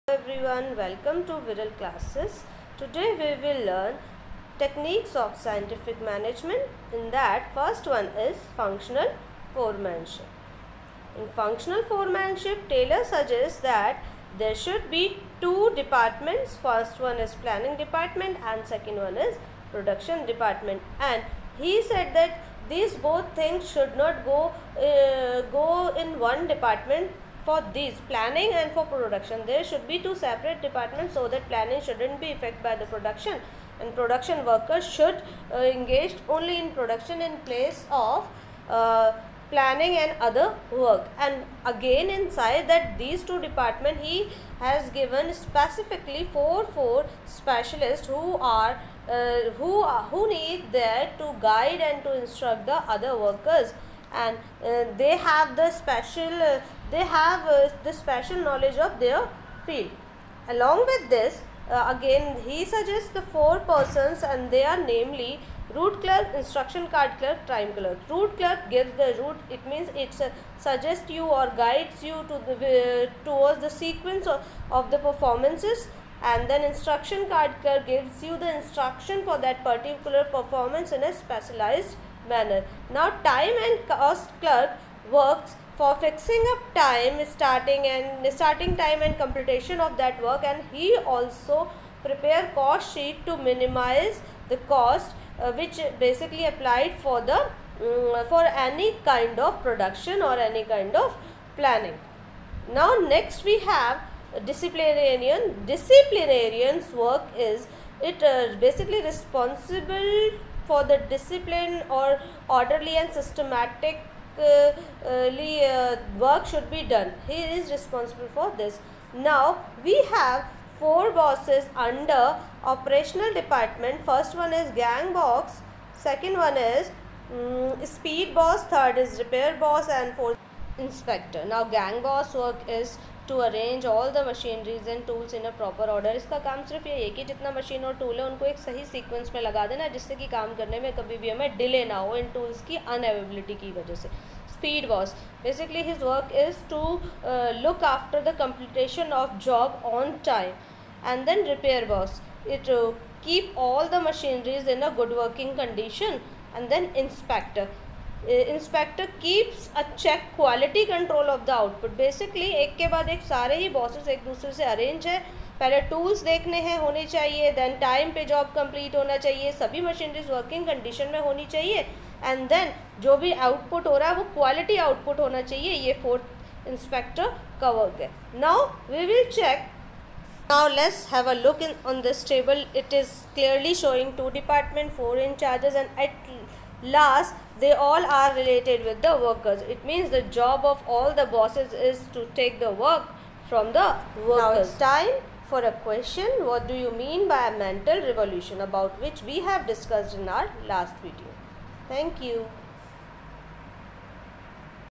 Everyone, welcome to Viral Classes. Today we will learn techniques of scientific management. In that, first one is functional foremanship. In functional foremanship, Taylor suggests that there should be two departments. First one is planning department and second one is production department. And he said that these both things should not go in one department. For these planning and for production, there should be two separate departments so that planning shouldn't be affected by the production, and production workers should engage only in production in place of planning and other work. And again, inside that these two departments, he has given specifically four specialists who need there to guide and to instruct the other workers, and they have the special knowledge of their field. Along with this, again he suggests the four persons, and they are namely route clerk, instruction card clerk, time clerk. Route clerk gives the route, it means it suggests you or guides you to towards the sequence of the performances, and then instruction card clerk gives you the instruction for that particular performance in a specialized manner. Now time and cost clerk works for fixing up time, starting time and computation of that work, and he also prepare cost sheet to minimize the cost which basically applied for the for any kind of production or any kind of planning. Now next we have disciplinarian. Disciplinarian's work is basically responsible for the discipline or orderly and systematic work should be done. He is responsible for this. Now we have four bosses under operational department. First one is gang boss, second one is speed boss, third is repair boss, and fourth inspector. Now gang boss work is to arrange all the machineries and tools in a proper order. इसका काम सिर्फ ये है कि जितना machine और tool है उनको एक सही सीक्वेंस में लगा देना, जिससे कि काम करने में कभी भी हमें डिले ना हो इन टूल्स की अनअवेलेबिलिटी की वजह से. Speed boss, basically his work is to look after the completion of job on time. And then repair boss, it keep all the machineries in a good working condition. And then inspector, inspector keeps a check quality control of the output. Basically एक के बाद एक सारे ही bosses एक दूसरे से arrange है. पहले टूल्स देखने हैं होने चाहिए, देन टाइम पे जॉब कंप्लीट होना चाहिए, सभी मशीनरीज वर्किंग कंडीशन में होनी चाहिए, एंड देन जो भी आउटपुट हो रहा है वो क्वालिटी आउटपुट होना चाहिए. ये फोर्थ इंस्पेक्टर का वर्क है. Now we will check. Now let's have a look on this table. It is clearly showing two department, four in charges, and at last they all are related with the workers. It means the job of all the bosses is to take the work from the workers. Now it's time for a question. What do you mean by a mental revolution, about which we have discussed in our last video? Thank you.